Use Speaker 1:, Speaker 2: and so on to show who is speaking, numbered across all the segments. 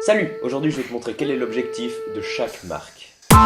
Speaker 1: Salut! Aujourd'hui je vais te montrer quel est l'objectif de chaque marque. Il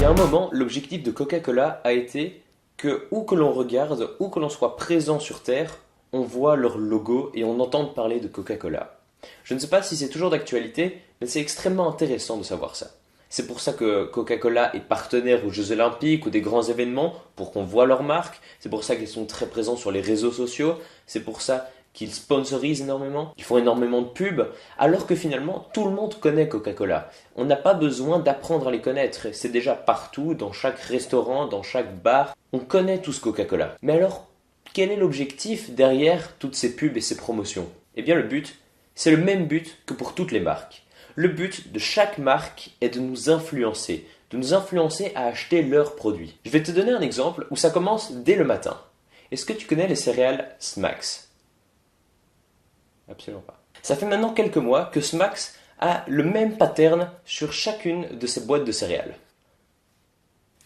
Speaker 1: y a un moment, l'objectif de Coca-Cola a été que, où que l'on regarde, où que l'on soit présent sur Terre, on voit leur logo et on entend parler de Coca-Cola. Je ne sais pas si c'est toujours d'actualité, mais c'est extrêmement intéressant de savoir ça. C'est pour ça que Coca-Cola est partenaire aux Jeux Olympiques ou des grands événements, pour qu'on voit leur marque. C'est pour ça qu'ils sont très présents sur les réseaux sociaux. C'est pour ça qu'ils sponsorisent énormément, ils font énormément de pubs, alors que finalement tout le monde connaît Coca-Cola. On n'a pas besoin d'apprendre à les connaître, c'est déjà partout, dans chaque restaurant, dans chaque bar, on connaît tous Coca-Cola. Mais alors, quel est l'objectif derrière toutes ces pubs et ces promotions? Eh bien le but, c'est le même but que pour toutes les marques. Le but de chaque marque est de nous influencer à acheter leurs produits. Je vais te donner un exemple où ça commence dès le matin. Est-ce que tu connais les céréales Smacks? Absolument pas. Ça fait maintenant quelques mois que Smacks a le même pattern sur chacune de ses boîtes de céréales.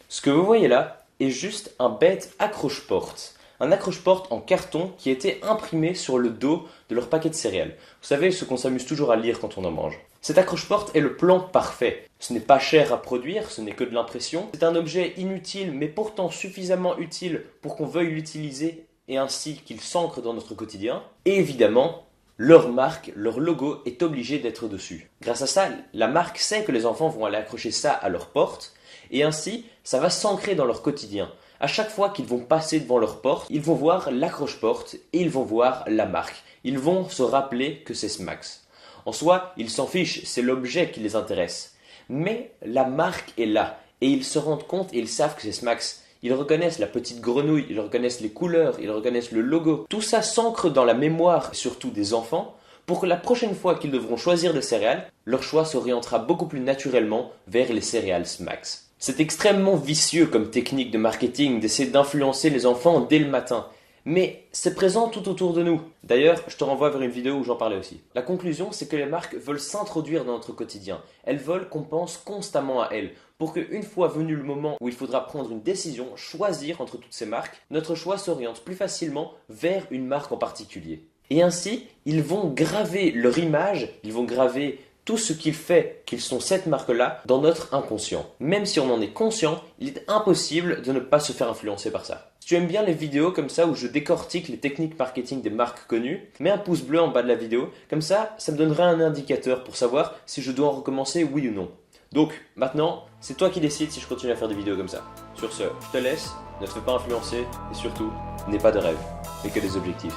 Speaker 1: Ce que vous voyez là est juste un bête accroche-porte. Un accroche-porte en carton qui était imprimé sur le dos de leur paquet de céréales. Vous savez, ce qu'on s'amuse toujours à lire quand on en mange. Cet accroche-porte est le plan parfait. Ce n'est pas cher à produire, ce n'est que de l'impression. C'est un objet inutile, mais pourtant suffisamment utile pour qu'on veuille l'utiliser et ainsi qu'il s'ancre dans notre quotidien. Et évidemment, leur marque, leur logo est obligé d'être dessus. Grâce à ça, la marque sait que les enfants vont aller accrocher ça à leur porte et ainsi, ça va s'ancrer dans leur quotidien. À chaque fois qu'ils vont passer devant leur porte, ils vont voir l'accroche-porte et ils vont voir la marque. Ils vont se rappeler que c'est Smacks. En soi, ils s'en fichent, c'est l'objet qui les intéresse. Mais la marque est là et ils se rendent compte et ils savent que c'est Smacks. Ils reconnaissent la petite grenouille, ils reconnaissent les couleurs, ils reconnaissent le logo. Tout ça s'ancre dans la mémoire, surtout des enfants, pour que la prochaine fois qu'ils devront choisir des céréales, leur choix s'orientera beaucoup plus naturellement vers les céréales Smacks. C'est extrêmement vicieux comme technique de marketing d'essayer d'influencer les enfants dès le matin. Mais c'est présent tout autour de nous. D'ailleurs, je te renvoie vers une vidéo où j'en parlais aussi. La conclusion, c'est que les marques veulent s'introduire dans notre quotidien. Elles veulent qu'on pense constamment à elles. Pour qu'une fois venu le moment où il faudra prendre une décision, choisir entre toutes ces marques, notre choix s'oriente plus facilement vers une marque en particulier. Et ainsi, ils vont graver leur image, ils vont graver tout ce qui fait qu'ils sont cette marque-là dans notre inconscient. Même si on en est conscient, il est impossible de ne pas se faire influencer par ça. Si tu aimes bien les vidéos comme ça où je décortique les techniques marketing des marques connues, mets un pouce bleu en bas de la vidéo, comme ça me donnera un indicateur pour savoir si je dois en recommencer oui ou non. Donc maintenant, c'est toi qui décides si je continue à faire des vidéos comme ça. Sur ce, je te laisse, ne te fais pas influencer et surtout, n'aie pas de rêve, mais que des objectifs.